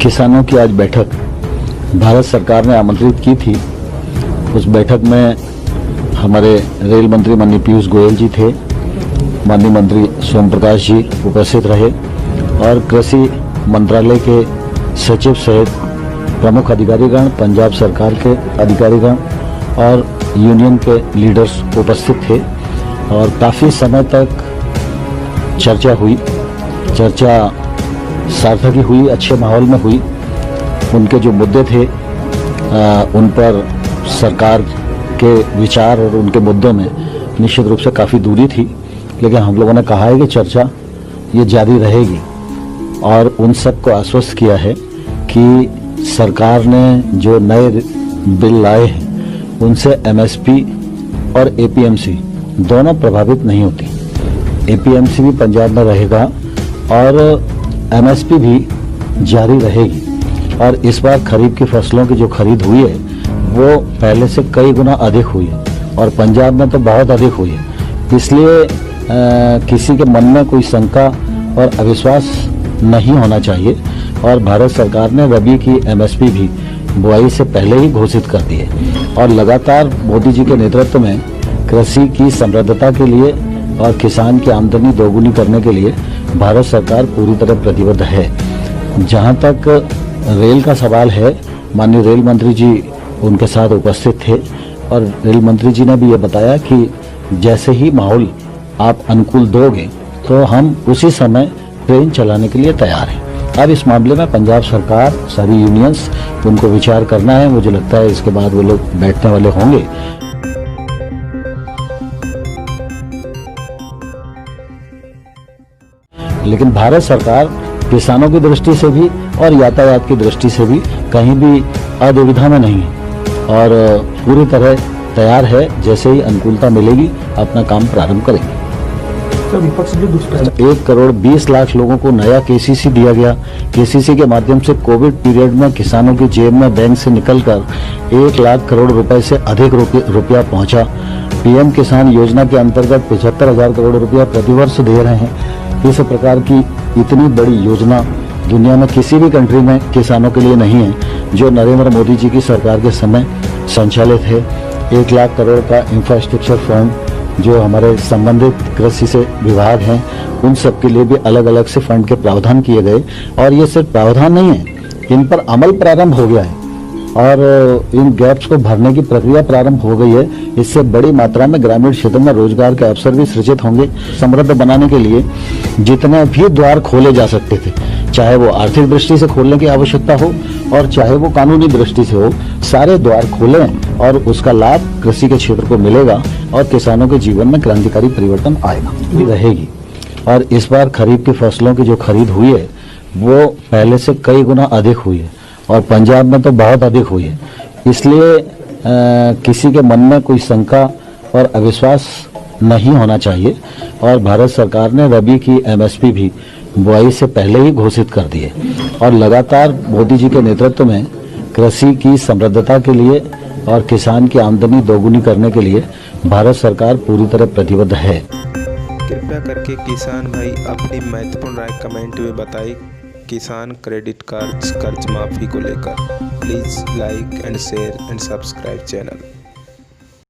किसानों की आज बैठक भारत सरकार ने आमंत्रित की थी। उस बैठक में हमारे रेल मंत्री माननीय पीयूष गोयल जी थे, माननीय मंत्री सोम प्रकाश जी उपस्थित रहे और कृषि मंत्रालय के सचिव सहित प्रमुख अधिकारीगण, पंजाब सरकार के अधिकारीगण और यूनियन के लीडर्स उपस्थित थे और काफ़ी समय तक चर्चा हुई। चर्चा सार्थक ही हुई, अच्छे माहौल में हुई। उनके जो मुद्दे थे उन पर सरकार के विचार और उनके मुद्दों में निश्चित रूप से काफ़ी दूरी थी, लेकिन हम लोगों ने कहा है कि चर्चा ये जारी रहेगी और उन सबको आश्वस्त किया है कि सरकार ने जो नए बिल लाए हैं उनसे एमएसपी और एपीएमसी दोनों प्रभावित नहीं होती। एपीएमसी भी पंजाब में रहेगा और एमएसपी भी जारी रहेगी और इस बार खरीफ की फसलों की जो खरीद हुई है वो पहले से कई गुना अधिक हुई है और पंजाब में तो बहुत अधिक हुई है। इसलिए किसी के मन में कोई शंका और अविश्वास नहीं होना चाहिए और भारत सरकार ने रबी की एमएसपी भी बुआई से पहले ही घोषित कर दी है और लगातार मोदी जी के नेतृत्व में कृषि की समृद्धता के लिए और किसान की आमदनी दोगुनी करने के लिए भारत सरकार पूरी तरह प्रतिबद्ध है। जहां तक रेल का सवाल है, माननीय रेल मंत्री जी उनके साथ उपस्थित थे और रेल मंत्री जी ने भी ये बताया कि जैसे ही माहौल आप अनुकूल दोगे तो हम उसी समय ट्रेन चलाने के लिए तैयार हैं। अब इस मामले में पंजाब सरकार, सारी यूनियंस, उनको विचार करना है। मुझे लगता है इसके बाद वो लोग बैठने वाले होंगे। लेकिन भारत सरकार किसानों की दृष्टि से भी और यातायात की दृष्टि से भी कहीं भी अदुविधा में नहीं है और पूरी तरह तैयार है। जैसे ही अनुकूलता मिलेगी अपना काम प्रारंभ करेंगे। 1 करोड़ 20 लाख लोगों को नया केसीसी दिया गया। केसीसी के माध्यम से कोविड पीरियड में किसानों की जेब में बैंक से निकलकर 1 लाख करोड़ रुपए से अधिक रुपया पहुंचा। पीएम किसान योजना के अंतर्गत 75,000 करोड़ रुपया प्रतिवर्ष दे रहे हैं। इस प्रकार की इतनी बड़ी योजना दुनिया में किसी भी कंट्री में किसानों के लिए नहीं है जो नरेंद्र मोदी जी की सरकार के समय संचालित है। 1 लाख करोड़ का इंफ्रास्ट्रक्चर फंड जो हमारे संबंधित कृषि से विभाग हैं उन सब के लिए भी अलग अलग से फंड के प्रावधान किए गए और ये सिर्फ प्रावधान नहीं है, इन पर अमल प्रारंभ हो गया है और इन गैप्स को भरने की प्रक्रिया प्रारंभ हो गई है। इससे बड़ी मात्रा में ग्रामीण क्षेत्र में रोजगार के अवसर भी सृजित होंगे। समृद्ध बनाने के लिए जितने भी द्वार खोले जा सकते थे, चाहे वो आर्थिक दृष्टि से खोलने की आवश्यकता हो और चाहे वो कानूनी दृष्टि से हो, सारे द्वार खोलें और उसका लाभ कृषि के क्षेत्र को मिलेगा और किसानों के जीवन में क्रांतिकारी परिवर्तन आएगा भी रहेगी। और इस बार खरीफ की फसलों की जो खरीद हुई है वो पहले से कई गुना अधिक हुई है और पंजाब में तो बहुत अधिक हुई है। इसलिए किसी के मन में कोई शंका और अविश्वास नहीं होना चाहिए और भारत सरकार ने रबी की एमएसपी भी बुआई से पहले ही घोषित कर दी है और लगातार मोदी जी के नेतृत्व में कृषि की समृद्धता के लिए और किसान की आमदनी दोगुनी करने के लिए भारत सरकार पूरी तरह प्रतिबद्ध है। कृपया करके किसान भाई अपनी महत्वपूर्ण राय कमेंट में बताएं। किसान क्रेडिट कार्ड कर्ज माफी को लेकर please like and share and subscribe channel.